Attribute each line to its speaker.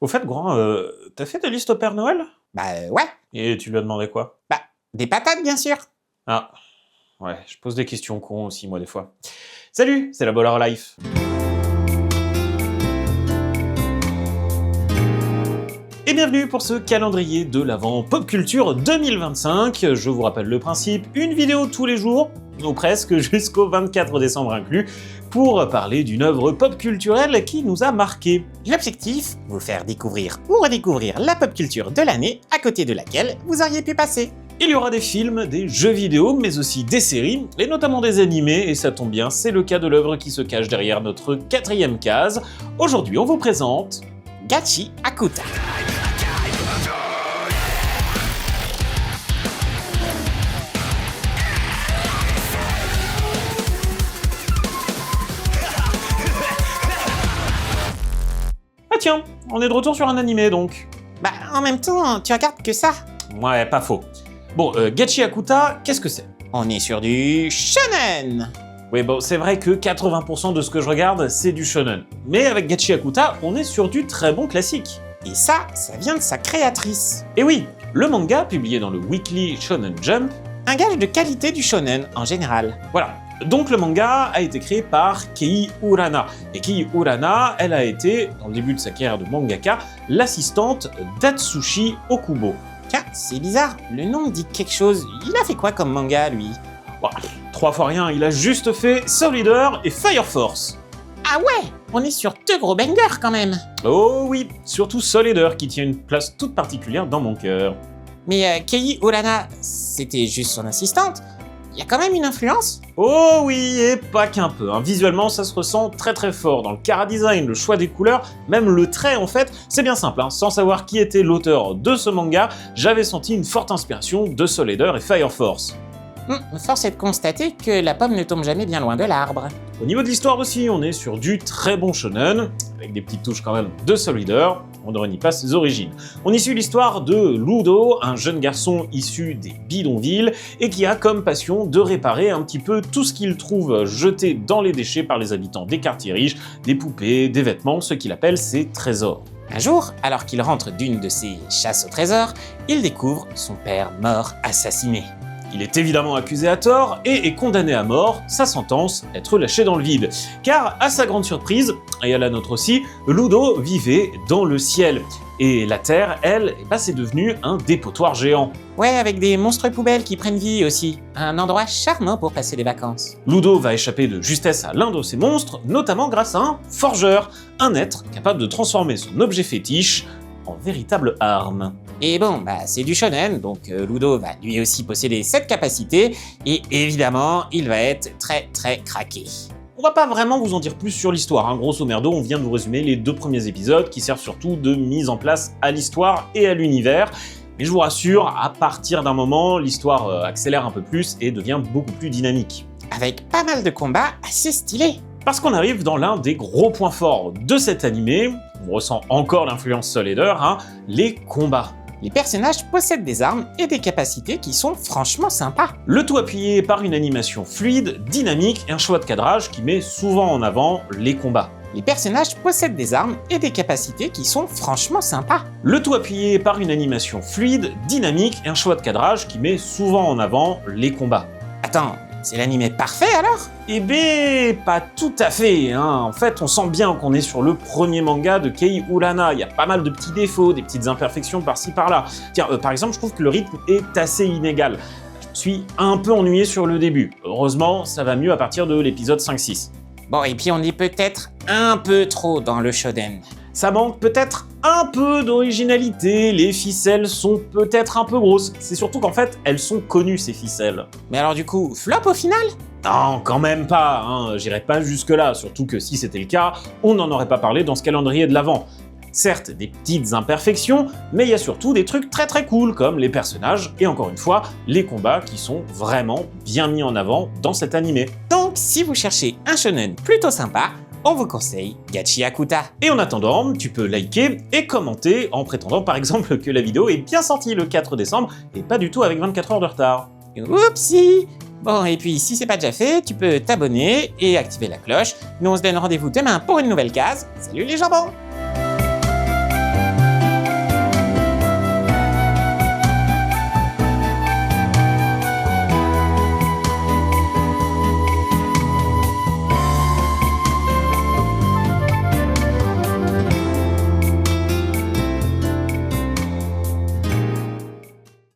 Speaker 1: Au fait, Grand, t'as fait ta liste au Père Noël?
Speaker 2: Ouais.
Speaker 1: Et tu lui as demandé quoi?
Speaker 2: Des patates, bien sûr.
Speaker 1: Ah, ouais, je pose des questions cons aussi, moi, des fois. Salut, c'est la Baller Life. Et bienvenue pour ce calendrier de l'Avent Pop Culture 2025. Je vous rappelle le principe, une vidéo tous les jours, ou presque, jusqu'au 24 décembre inclus, pour parler d'une œuvre pop culturelle qui nous a marqués.
Speaker 2: L'objectif, vous faire découvrir ou redécouvrir la pop culture de l'année à côté de laquelle vous auriez pu passer.
Speaker 1: Il y aura des films, des jeux vidéo, mais aussi des séries, et notamment des animés, et ça tombe bien, c'est le cas de l'œuvre qui se cache derrière notre 4e case. Aujourd'hui, on vous présente...
Speaker 2: Gachi Akuta.
Speaker 1: Ah tiens, on est de retour sur un animé donc.
Speaker 2: En même temps, tu regardes que ça.
Speaker 1: Ouais, pas faux. Bon, Gachi Akuta, qu'est-ce que c'est?
Speaker 2: On est sur du shonen.
Speaker 1: Oui, bon, c'est vrai que 80% de ce que je regarde, c'est du shonen. Mais avec Gachi Akuta, on est sur du très bon classique.
Speaker 2: Et ça vient de sa créatrice.
Speaker 1: Et oui, le manga, publié dans le Weekly Shonen Jump,
Speaker 2: Un gage de qualité du shonen en général.
Speaker 1: voilà. Donc le manga a été créé par Kei Urana. Et Kei Urana, elle a été, dans le début de sa carrière de mangaka, l'assistante d'Atsushi Okubo.
Speaker 2: Tiens, c'est bizarre, le nom me dit quelque chose. Il a fait quoi comme manga, lui?
Speaker 1: Bon, 3 fois rien, il a juste fait Soul Eater et Fire Force.
Speaker 2: Ah ouais, on est sur 2 gros bangers quand même.
Speaker 1: Oh oui, surtout Soul Eater qui tient une place toute particulière dans mon cœur.
Speaker 2: Mais Kei Urana, c'était juste son assistante. Il y a quand même une influence.
Speaker 1: Oh oui, et pas qu'un peu. Hein. Visuellement, ça se ressent très très fort dans le chara-design, le choix des couleurs, même le trait en fait. C'est bien simple, hein. Sans savoir qui était l'auteur de ce manga, j'avais senti une forte inspiration de Soul Eater et Fire Force.
Speaker 2: Force est de constater que la pomme ne tombe jamais bien loin de l'arbre.
Speaker 1: Au niveau de l'histoire aussi, on est sur du très bon shonen, avec des petites touches quand même de Soul Eater, on ne renie pas ses origines. On y suit l'histoire de Ludo, un jeune garçon issu des bidonvilles, et qui a comme passion de réparer un petit peu tout ce qu'il trouve jeté dans les déchets par les habitants des quartiers riches, des poupées, des vêtements, ce qu'il appelle ses trésors.
Speaker 2: Un jour, alors qu'il rentre d'une de ses chasses au trésor, il découvre son père mort assassiné.
Speaker 1: Il est évidemment accusé à tort et est condamné à mort, sa sentence, être lâché dans le vide. Car, à sa grande surprise, et à la nôtre aussi, Ludo vivait dans le ciel. Et la Terre, elle, c'est devenu un dépotoir géant.
Speaker 2: Ouais, avec des monstres poubelles qui prennent vie aussi. Un endroit charmant pour passer des vacances.
Speaker 1: Ludo va échapper de justesse à l'un de ces monstres, notamment grâce à un forgeur, un être capable de transformer son objet fétiche en véritable arme.
Speaker 2: Et bon, c'est du shonen, donc Ludo va lui aussi posséder cette capacité, et évidemment, il va être très très craqué.
Speaker 1: On va pas vraiment vous en dire plus sur l'histoire, hein. Grosso merdo, on vient de vous résumer les 2 premiers épisodes qui servent surtout de mise en place à l'histoire et à l'univers. Mais je vous rassure, à partir d'un moment, l'histoire accélère un peu plus et devient beaucoup plus dynamique.
Speaker 2: Avec pas mal de combats assez stylés.
Speaker 1: Parce qu'on arrive dans l'un des gros points forts de cet animé, on ressent encore l'influence Soul Eater, hein, les combats.
Speaker 2: Les personnages possèdent des armes et des capacités qui sont franchement sympas.
Speaker 1: Le tout appuyé par une animation fluide, dynamique et un choix de cadrage qui met souvent en avant les combats.
Speaker 2: Les personnages possèdent des armes et des capacités qui sont franchement sympas.
Speaker 1: Le tout appuyé par une animation fluide, dynamique et un choix de cadrage qui met souvent en avant les combats.
Speaker 2: Attends, c'est l'animé parfait alors?
Speaker 1: Eh ben, pas tout à fait, hein. En fait, on sent bien qu'on est sur le premier manga de Kei Urana. Il y a pas mal de petits défauts, des petites imperfections par-ci par-là. Tiens, par exemple, je trouve que le rythme est assez inégal. Je me suis un peu ennuyé sur le début. Heureusement, ça va mieux à partir de l'épisode 5-6.
Speaker 2: Bon, et puis on est peut-être un peu trop dans le shonen.
Speaker 1: Ça manque peut-être un peu d'originalité, les ficelles sont peut-être un peu grosses. C'est surtout qu'en fait, elles sont connues ces ficelles.
Speaker 2: Mais alors du coup, flop au final?
Speaker 1: Non, quand même pas, hein. J'irai pas jusque-là, surtout que si c'était le cas, on n'en aurait pas parlé dans ce calendrier de l'Avent. Certes, des petites imperfections, mais il y a surtout des trucs très très cool, comme les personnages, et encore une fois, les combats qui sont vraiment bien mis en avant dans cet animé.
Speaker 2: Donc, si vous cherchez un shonen plutôt sympa, on vous conseille Gachi Akuta.
Speaker 1: Et en attendant, tu peux liker et commenter en prétendant par exemple que la vidéo est bien sortie le 4 décembre et pas du tout avec 24 heures de retard.
Speaker 2: Oupsie! Bon, et puis si c'est pas déjà fait, tu peux t'abonner et activer la cloche. Nous on se donne rendez-vous demain pour une nouvelle case. Salut les jambons!